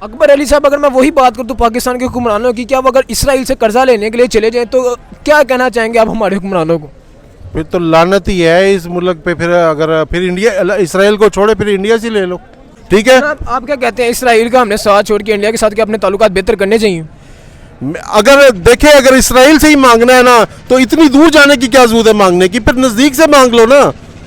अकबर अली साहब, अगर मैं वही बात करूँ तो पाकिस्तान के हुक्मरानों की, क्या वो अगर इसराइल से कर्जा लेने के लिए चले जाएं तो क्या कहना चाहेंगे आप हमारे हुक्मरानों को? फिर तो लानत ही है इस मुल्क पे। फिर अगर फिर इंडिया इसराइल को छोड़े फिर इंडिया से ले लो, ठीक है। आप क्या कहते हैं, इसराइल का हमने साथ छोड़ के इंडिया के साथ क्या अपने ताल्लुकात बेहतर करने चाहिए? अगर देखें, अगर इसराइल से ही मांगना है ना तो इतनी दूर जाने की क्या जरूरत है मांगने की, फिर नजदीक से मांग लो ना।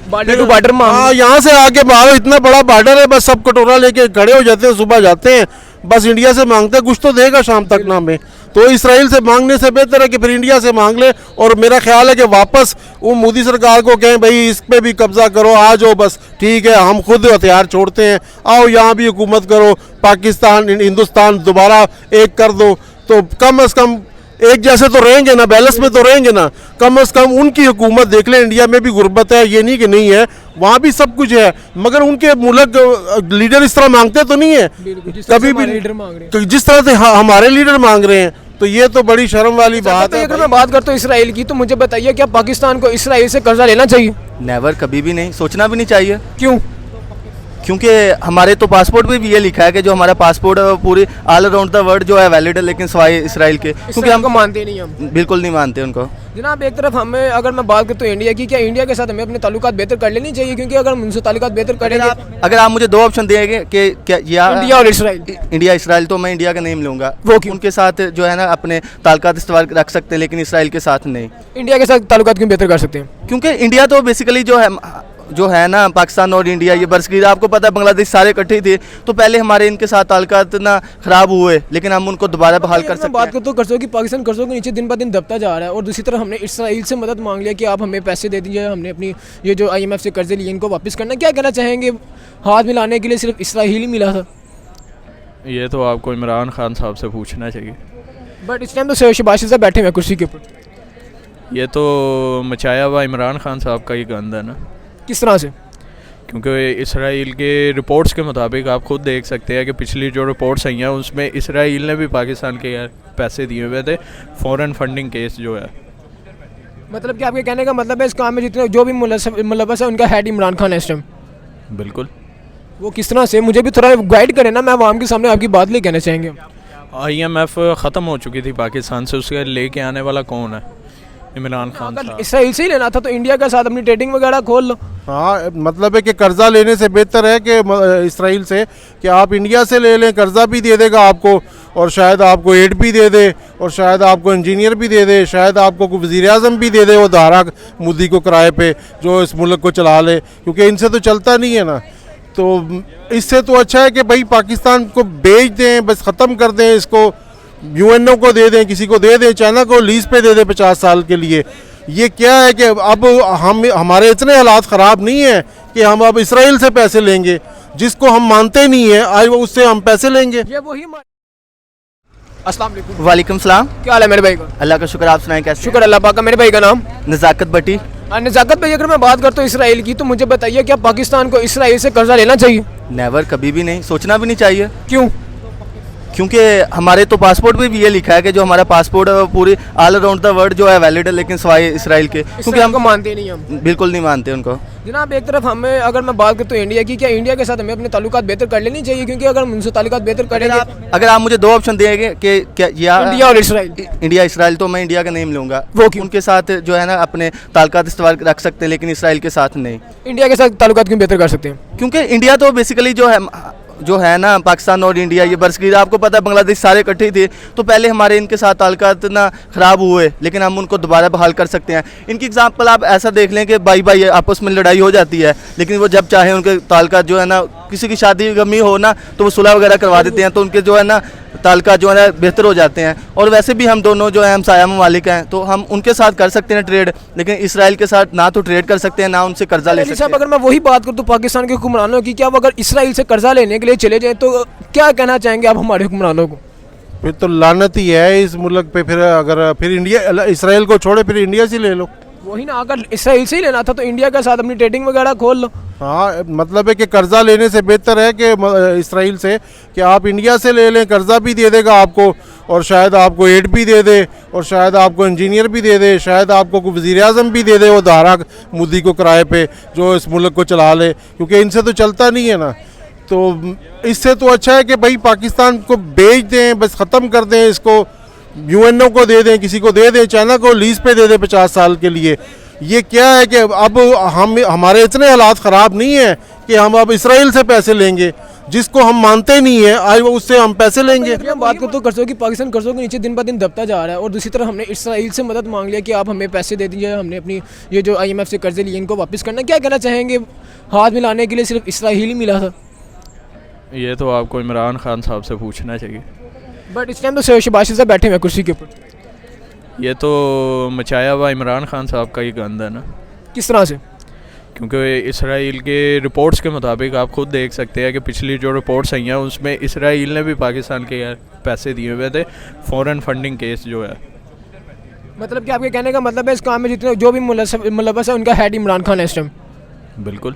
बॉर्डर टू बॉर्डर हाँ, यहाँ से आके मांगो, इतना बड़ा बॉर्डर है, बस सब कटोरा लेके खड़े हो जाते हैं, सुबह जाते हैं, बस इंडिया से मांगते हैं, कुछ तो देगा शाम तक ना हमें। तो इसराइल से मांगने से बेहतर है कि फिर इंडिया से मांग ले। और मेरा ख्याल है कि वापस वो मोदी सरकार को कहें भाई इस पे भी कब्जा करो, आ जाओ, बस ठीक है, हम खुद हथियार छोड़ते हैं, आओ यहाँ भी हुकूमत करो, पाकिस्तान हिंदुस्तान दोबारा एक कर दो, तो कम अज़ कम एक जैसे तो रहेंगे ना, बैलेंस में तो रहेंगे ना। कम अज़ कम उनकी हुकूमत देख लें, इंडिया में भी गुर्बत है, ये नहीं कि नहीं है, वहाँ भी सब कुछ है, मगर उनके मुल्क लीडर इस तरह मांगते तो नहीं है कभी भी, जिस तरह से हमारे लीडर मांग रहे हैं। तो ये तो बड़ी शर्म वाली बात है। अगर मैं बात करता हूँ इसराइल की, तो मुझे बताइए क्या पाकिस्तान को इसराइल से कर्जा लेना चाहिए? नेवर, कभी भी नहीं, सोचना भी नहीं चाहिए। क्यों? क्योंकि हमारे तो पासपोर्ट में भी ये लिखा है कि जो हमारा पासपोर्ट है वो पूरी ऑल अराउंड द वर्ल्ड जो है वैलिड है, लेकिन सवाए इसराइल के, क्योंकि हमको मानते नहीं, हम बिल्कुल नहीं मानते उनको। जनाब, एक तरफ हमें, अगर मैं बात करता हूँ इंडिया की, क्या इंडिया के साथ हमें अपने ताल्लुकात बेहतर कर लेनी चाहिए? क्योंकि अगर हम उनसे ताल्लुकात बेहतर करेंगे, अगर आप मुझे दो ऑप्शन देंगे कि क्या या इंडिया और इसराइल, इंडिया इसराइल, तो मैं इंडिया का नेम लूंगा। वो क्यों? उनके साथ जो है ना अपने ताल्लुकात इस्तेमाल रख सकते हैं, लेकिन इसराइल के साथ नहीं। इंडिया के साथ ताल्लुकात क्यों बेहतर कर सकते हैं? क्योंकि इंडिया तो बेसिकली जो है ना पाकिस्तान और इंडिया, ये बरसगीर, आपको पता है बांग्लादेश सारे इकट्ठे थे, तो पहले हमारे इनके साथ ताल्लुकात ना खराब हुए, लेकिन हम उनको दोबारा बहाल कर सकते हैं। बात करते कर्जों की, पाकिस्तान कर्जों के नीचे दिन ब दिन दबता जा रहा है, और दूसरी तरफ हमने इसराइल से मदद मांग लिया कि आप हमें पैसे दे दीजिए, हमने अपनी ये जो IMF से कर्जे लिए इनको वापस करना। क्या कहना चाहेंगे, हाथ मिलाने के लिए सिर्फ इसराइल ही मिला था? ये तो आपको इमरान खान साहब से पूछना चाहिए। बट इस टाइम तो शहबाज साहब बैठे हुए कुर्सी के ऊपर। ये तो मचाया हुआ इमरान खान साहब का ही गंद है ना। किस तरह से? क्योंकि इसराइल के रिपोर्ट्स के मुताबिक आप खुद देख सकते हैं कि पिछली जो रिपोर्ट्स आई हैं उसमें इसराइल ने भी पाकिस्तान के पैसे दिए हुए थे, फॉरेन फंडिंग केस जो है। मतलब कि आपके कहने का मतलब है इस काम में जितने जो भी मुलव्वस है उनका हेड इमरान खान है इस टाइम? बिल्कुल। वो किस तरह से, मुझे भी थोड़ा गाइड करें ना, मैं आवाम के सामने आपकी बात ले कहना चाहेंगे। IMF ख़त्म हो चुकी थी पाकिस्तान से, उसके लेके आने वाला कौन है? इमरान खान साहब। इसराइल से ही लेना था तो इंडिया के साथ अपनी ट्रेडिंग वगैरह खोल लो। हाँ, मतलब है कि कर्जा लेने से बेहतर है कि इसराइल से कि आप इंडिया से ले लें, कर्जा भी दे देगा आपको, और शायद आपको एड भी दे दे, और शायद आपको इंजीनियर भी दे दे, शायद आपको वज़ीर आज़म भी दे दे, वो धारा मोदी को किराए पे जो इस मुल्क को चला ले, क्योंकि इनसे तो चलता नहीं है ना। तो इससे तो अच्छा है कि भाई पाकिस्तान को बेच दें, बस ख़त्म कर दें इसको, UNO को दे दें, किसी को दे दें, चाइना को लीज पे दे दें 50 साल के लिए। ये क्या है कि अब हमारे इतने हालात ख़राब नहीं है कि हम अब इसराइल से पैसे लेंगे, जिसको हम मानते नहीं है आज वो उससे हम पैसे लेंगे। ये वही अस्सलाम वालेकुम। वालेकुम सलाम। क्या हाल है मेरे भाई का? अल्लाह का शुक्र, आप सुनाएं कैसे? शुक्र अल्लाह पाक का। मेरे भाई का नाम नज़ाकत भट्टी। नज़ाकत भाई, अगर मैं बात करता हूँ इसराइल की, तो मुझे बताइए क्या पाकिस्तान को इसराइल से कर्जा लेना चाहिए? नेवर, कभी भी नहीं, सोचना भी नहीं चाहिए। क्यों? क्योंकि हमारे तो पासपोर्ट में भी ये लिखा है कि जो हमारा पासपोर्ट है वो पूरी ऑल अराउंड द वर्ल्ड जो है वैलिड है, लेकिन सवाए इसराइल के, क्योंकि हमको मानते नहीं, हम बिल्कुल नहीं मानते उनको। जनाब, एक तरफ हमें, अगर मैं बात करता हूँ इंडिया की, क्या इंडिया के साथ हमें अपने ताल्लुकात बेहतर कर लेनी चाहिए? क्योंकि अगर हम उनसे ताल्लुकात बेहतर करेंगे, अगर आप मुझे दो ऑप्शन देंगे कि क्या या इंडिया और इसराइल, इंडिया इसराइल, तो मैं इंडिया का नेम लूंगा। वो क्यों? उनके साथ जो है ना अपने ताल्लुकात इस्तेमाल रख सकते हैं, लेकिन इसराइल के साथ नहीं। इंडिया के साथ ताल्लुकात क्यों बेहतर कर सकते हैं? क्योंकि इंडिया तो बेसिकली जो है ना पाकिस्तान और इंडिया, ये बरसगीर, आपको पता है बांग्लादेश सारे इकट्ठे थे, तो पहले हमारे इनके साथ ताल्लुकात ना खराब हुए, लेकिन हम उनको दोबारा बहाल कर सकते हैं। इनकी एग्जांपल आप ऐसा देख लें कि भाई आपस में लड़ाई हो जाती है, लेकिन वो जब चाहे उनके ताल्लुकात जो है ना, किसी की शादी गमी हो ना तो वो सुलह वगैरह करवा देते हैं, तो उनके जो है ना ताल्लुकात जो है ना बेहतर हो जाते हैं। और वैसे भी हम दोनों जो है हमसाया ममालिक हैं, तो हम उनके साथ कर सकते हैं ट्रेड, लेकिन इसराइल के साथ ना तो ट्रेड कर सकते हैं, ना उनसे कर्जा ले सकते हैं। अगर मैं वही बात करूँ तो पाकिस्तान के हुक्मरानों की, क्या वो अगर इसराइल से कर्जा लेने के लिए चले जाएं तो क्या कहना चाहेंगे आप हमारे हुक्मरानों को? फिर तो लानत ही है इस मुल्क पे। फिर अगर फिर इंडिया इसराइल को छोड़े फिर इंडिया से ले लो। वही ना, अगर इसराइल से ही लेना था तो इंडिया के साथ अपनी ट्रेडिंग वगैरह खोल लो। हाँ, मतलब है कि कर्जा लेने से बेहतर है कि इसराइल से कि आप इंडिया से ले लें, कर्जा भी दे देगा आपको, और शायद आपको एड भी दे दे, और शायद आपको इंजीनियर भी दे दे, शायद आपको वज़ीर आज़म भी दे दे, वो धारा मोदी को किराए पे जो इस मुल्क को चला ले, क्योंकि इनसे तो चलता नहीं है ना। तो इससे तो अच्छा है कि भाई पाकिस्तान को बेच दें, बस ख़त्म कर दें इसको, यूएनओ को दे दें, किसी को दे दें, चाइना को लीज पे दे दें 50 साल के लिए। ये क्या है कि अब हमारे इतने हालात ख़राब नहीं है कि हम अब इसराइल से पैसे लेंगे, जिसको हम मानते नहीं है आज वो उससे हम पैसे लेंगे। हम बात करते तो कर्जों की, पाकिस्तान कर्जों के नीचे दिन ब दिन दबता जा रहा है और दूसरी तरफ हमने इसराइल से मदद मांग लिया कि आप हमें पैसे दे दीजिए, हमने अपनी ये जो IMF से कर्जे लिए इनको वापस करना। क्या कहना चाहेंगे, हाथ मिलाने के लिए सिर्फ इसराइल ही मिला था? ये तो आपको इमरान खान साहब से पूछना चाहिए। बट इस टाइम तो शहबाज साहब बैठे हुए कुर्सी के ऊपर। ये तो मचाया हुआ इमरान खान साहब का ही गंद है ना। किस तरह से? क्योंकि इसराइल के रिपोर्ट्स के मुताबिक आप खुद देख सकते हैं कि पिछली जो रिपोर्ट्स आई हैं उसमें इसराइल ने भी पाकिस्तान के पैसे दिए हुए थे, फॉरेन फंडिंग केस जो है। मतलब कि आपके कहने का मतलब है इस काम में जितने जो भी मुलव्वस है उनका हेड इमरान खान है इस टाइम? बिल्कुल।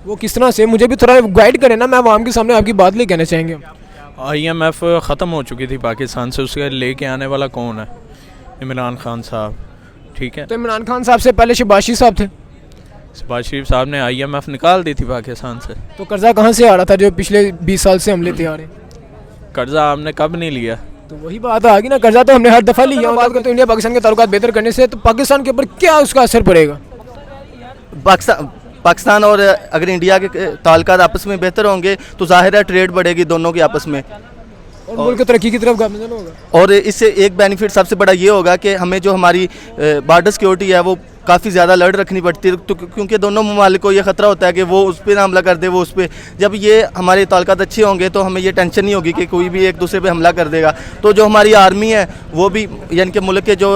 वो किस तरह से, मुझे भी थोड़ा गाइड करें ना, मैं आवाम के सामने आपकी बात ले कहना चाहेंगे। IMF ख़त्म हो चुकी थी पाकिस्तान से, उसके लेके आने वाला कौन है? इमरान खान साहब, ठीक है। तो इमरान खान साहब से पहले शहबाज साहब थे। शहबाज शरीफ साहब ने IMF निकाल दी थी पाकिस्तान से। तो कर्जा कहाँ से आ रहा था जो पिछले 20 साल से हम लेते आ रहे हैं? कर्जा हमने कब नहीं लिया? तो वही बात आ गई ना, कर्जा तो हमने हर दफ़ा लिया। बात करते इंडिया पाकिस्तान के ताल्लुकात बेहतर करने से, तो पाकिस्तान के ऊपर क्या उसका असर पड़ेगा? पाकिस्तान और अगर इंडिया के ताल्लुकात आपस में बेहतर होंगे तो जाहिर है ट्रेड बढ़ेगी दोनों की आपस में, और मुल्क तरक्की की तरफ गामज़न होगा। और इससे एक बेनिफिट सबसे बड़ा ये होगा कि हमें जो हमारी बॉर्डर सिक्योरिटी है वो काफ़ी ज़्यादा अलर्ट रखनी पड़ती है, तो क्योंकि दोनों ममालिक को ये ख़तरा होता है कि वो उस पर हमला कर दे, वो उस पर। जब ये हमारे ताल्लुकात अच्छे होंगे तो हमें ये टेंशन नहीं होगी कि कोई भी एक दूसरे पे हमला कर देगा। तो जो हमारी आर्मी है वो भी यानी कि मुल्क के जो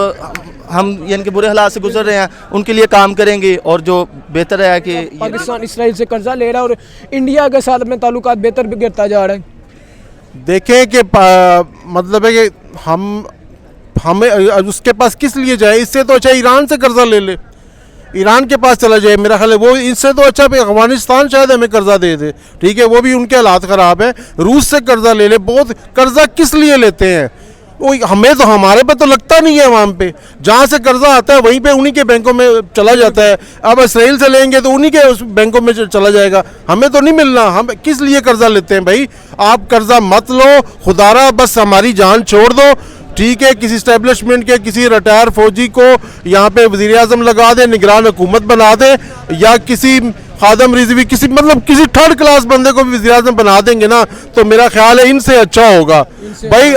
हम यानी कि बुरे हालात से गुजर रहे हैं उनके लिए काम करेंगे, और जो बेहतर है कि पाकिस्तान इसराइल से कर्जा ले रहा है और इंडिया के साथ अपने ताल्लुकात बेहतर बिगड़ता जा रहा है। देखें कि मतलब है कि हमें उसके पास किस लिए जाए, इससे तो अच्छा ईरान से कर्जा ले ले, ईरान के पास चला जाए। मेरा ख्याल है वो इससे तो अच्छा अफगानिस्तान शायद हमें कर्जा दे दे, ठीक है, वो भी उनके हालात ख़राब हैं। रूस से कर्जा ले ले। बहुत कर्जा किस लिए लेते हैं वो हमें तो, हमारे पे तो लगता नहीं है वहाँ पे, जहाँ से कर्जा आता है वहीं पे उन्हीं के बैंकों में चला जाता है। अब इसराइल से लेंगे तो उन्हीं के उस बैंकों में चला जाएगा, हमें तो नहीं मिलना। हम किस लिए कर्जा लेते हैं भाई? आप कर्जा मत लो खुदारा, बस हमारी जान छोड़ दो, ठीक है। किसी इस्टेब्लिशमेंट के किसी रिटायर फौजी को यहाँ पे वज़ीर आज़म लगा दें, निगरान हुकूमत बना दें, या किसी खादम रिजवी किसी मतलब किसी थर्ड क्लास बंदे को भी वज़ीर आज़म बना देंगे ना, तो मेरा ख्याल है इनसे अच्छा होगा। भाई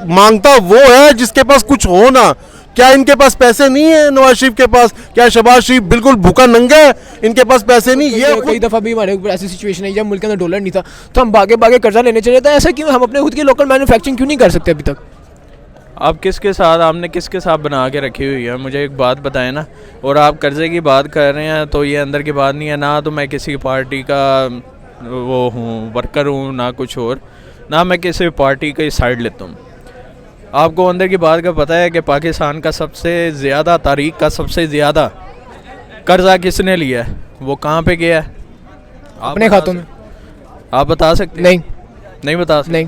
मांगता वो है जिसके पास कुछ हो ना। क्या इनके पास पैसे नहीं है नवाज शरीफ के पास? क्या शहबाज शरीफ बिल्कुल भूखा नंगा है, इनके पास पैसे नहीं? ये कई दफ़ा भी हमारे ऊपर ऐसी सिचुएशन है जब मुल्क के अंदर डॉलर नहीं था तो हम भागे कर्जा लेने चले थे। ऐसा क्यों? हम अपने खुद की लोकल मैन्युफैक्चरिंग क्यों नहीं कर सकते अभी तक? आप किसके साथ, आपने किसके साथ बना के रखी हुई है? मुझे एक बात बताएं ना। और आप कर्जे की बात कर रहे हैं तो ये अंदर की बात नहीं है ना, तो मैं किसी पार्टी का वो हूँ, वर्कर हूँ, ना कुछ और, ना मैं किसी पार्टी की साइड लेता हूँ। आपको अंदर की बात का पता है कि पाकिस्तान का सबसे ज़्यादा, तारीख का सबसे ज़्यादा कर्जा किसने लिया है? वो कहाँ पे गया है? अपने खातों में। आप बता सकते? नहीं बता सकते। नहीं,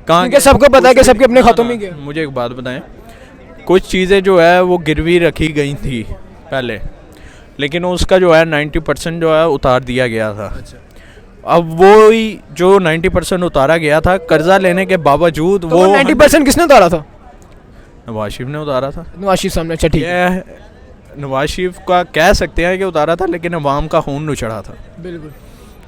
कहाँ? क्योंकि सबको पता है कि सबके अपने खातों में गया। मुझे एक बात बताएं, कुछ चीज़ें जो है वो गिरवी रखी गई थी पहले, लेकिन उसका जो है 90% जो है उतार दिया गया था। अब वो ही जो 90% उतारा गया था कर्जा लेने के बावजूद, तो वो 90% किसने उतारा था? नवाज शरीफ ने उतारा था। नवाज शरीफ सामने, अच्छा ठीक है, नवाज शरीफ का कह सकते हैं कि उतारा था, लेकिन अवाम का खून नुचड़ा था। बिल्कुल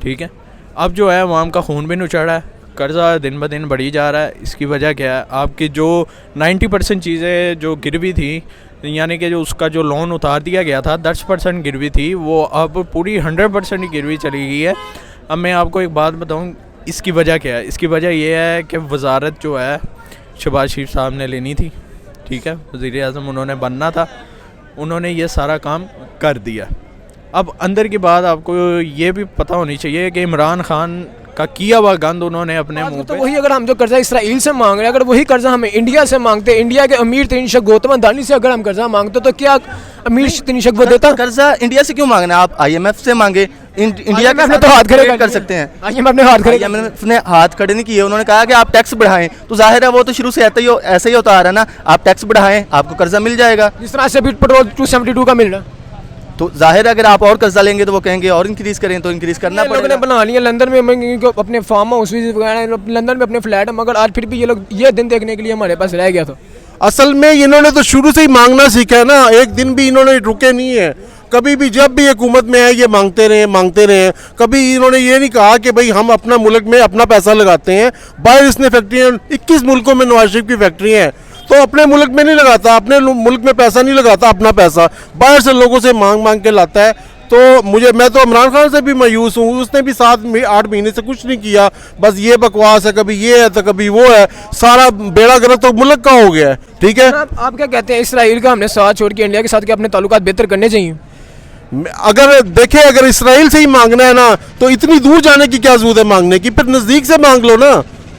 ठीक है। अब जो है अवाम का खून भी नुचड़ा है, कर्जा दिन ब दिन बढ़ी जा रहा है। इसकी वजह क्या है? आपकी जो 90% चीज़ें जो गिरवी थी, यानी कि जो उसका जो लोन उतार दिया गया था 10% गिरवी थी, वो अब पूरी 100% ही गिरवी चली गई है। अब मैं आपको एक बात बताऊं, इसकी वजह क्या है? इसकी वजह यह है कि वजारत जो है शहबाज शरीफ साहब ने लेनी थी, ठीक है, वज़ीर आज़म उन्होंने बनना था, उन्होंने ये सारा काम कर दिया। अब अंदर की बात आपको ये भी पता होनी चाहिए कि इमरान खान का किया हुआ गंद उन्होंने अपने मुंह तो पे। वही अगर हम जो कर्जा इसराइल से मांग रहे हैं, अगर वही कर्जा हमें इंडिया से मांगते, इंडिया के अमीर तरीन शख्स गौतम अदानी से अगर हम कर्जा मांगते, तो क्या अमीर तरीन शख्स वो देता? कर्जा इंडिया से क्यों मांगना है? आप IMF से मांगे, इंडिया IMF ने तो हाथ खड़े कर सकते हैं। IMF ने हाथ खड़े IMF ने हाथ खड़े नहीं किए, उन्होंने कहा कि आप टैक्स बढ़ाएं, तो जाहिर है वो तो शुरू से ऐसे ही होता आ रहा है ना, आप टैक्स बढ़ाएं आपको कर्जा मिल जाएगा। जिस तरह से अभी पेट्रोल 272 का मिल रहा है। तो जाहिर है अगर आप और कर्जा लेंगे तो वो कहेंगे और इंक्रीज़ करें, तो इंक्रीज़ करना ये लोगों ने पड़ेगा। बना लिया लंदन में, अपने फार्म हाउस भी वगैरह, लंदन में अपने फ्लैट है, मगर आज फिर भी ये लोग ये दिन देखने के लिए हमारे पास रह गया था। असल में इन्होंने तो शुरू से ही मांगना सीखा है ना, एक दिन भी इन्होंने रुके नहीं है। कभी भी जब भी हुकूमत में है ये मांगते रहे। कभी इन्होंने ये नहीं कहा कि भाई हम अपना मुल्क में अपना पैसा लगाते हैं। बाहर इसने फैक्ट्रियाँ 21 मुल्कों में नवाज शरीफ की फैक्ट्रियाँ हैं, तो अपने मुल्क में नहीं लगाता, अपने मुल्क में पैसा नहीं लगाता, अपना पैसा बाहर से लोगों से मांग के लाता है। तो मैं तो इमरान खान से भी मायूस हूँ, उसने भी 7-8 महीने से कुछ नहीं किया, बस ये बकवास है, कभी ये है तो कभी वो है, सारा बेड़ा गर्क तो मुल्क का हो गया है। ठीक है, आप क्या कहते हैं, इसराइल का हमने साथ छोड़ के इंडिया के साथ क्या अपने ताल्लुकात बेहतर करने चाहिए? अगर इसराइल से ही मांगना है ना तो इतनी दूर जाने की क्या जरूरत है मांगने की, फिर नजदीक से मांग लो ना,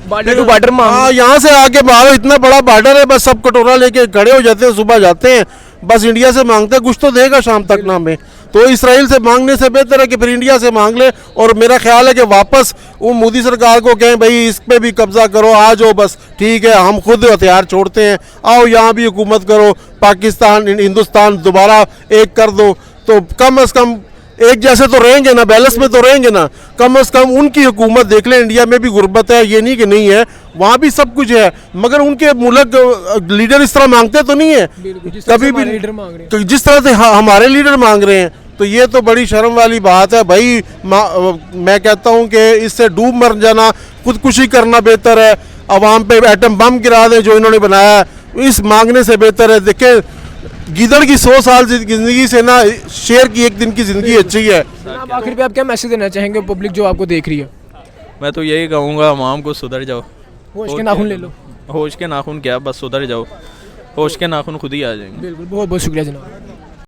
बॉर्डर टू बॉर्डर मांग। हाँ, यहाँ से आके मांगो, इतना बड़ा बॉर्डर है, बस सब कटोरा लेके खड़े हो जाते हैं, सुबह जाते हैं, बस इंडिया से मांगते हैं, कुछ तो देगा शाम तक ना हमें। तो इसराइल से मांगने से बेहतर है कि फिर इंडिया से मांग ले, और मेरा ख्याल है कि वापस वो मोदी सरकार को कहें भाई इस पे भी कब्जा करो, आ जाओ, बस ठीक है हम खुद हथियार छोड़ते हैं, आओ यहाँ भी हुकूमत करो, पाकिस्तान हिंदुस्तान दोबारा एक कर दो, तो कम से कम एक जैसे तो रहेंगे ना, बैलेंस में तो रहेंगे ना। कम से कम उनकी हुकूमत देख ले, इंडिया में भी गुर्बत है, ये नहीं कि नहीं है, वहाँ भी सब कुछ है, मगर उनके मुल्क लीडर इस तरह मांगते तो नहीं है कभी भी, तो जिस तरह से हमारे लीडर मांग रहे हैं। तो ये तो बड़ी शर्म वाली बात है भाई। मैं कहता हूँ कि इससे डूब मर जाना, खुदकुशी करना बेहतर है। अवाम पे एटम बम गिरा दें जो इन्होंने बनाया है, इस मांगने से बेहतर है। देखें, गिदड़ की 100 साल जिंदगी से ना शेर की एक दिन की जिंदगी अच्छी है। जनाब आखिर पे आप क्या मैसेज देना चाहेंगे पब्लिक जो आपको देख रही है? मैं तो यही कहूँगा आवाम को सुधर जाओ, होश के नाखून ले लो। होश के नाखून क्या, बस सुधर जाओ, होश के नाखून खुद ही आ जाएंगे। बिल्कुल, बहुत बहुत शुक्रिया जनाब।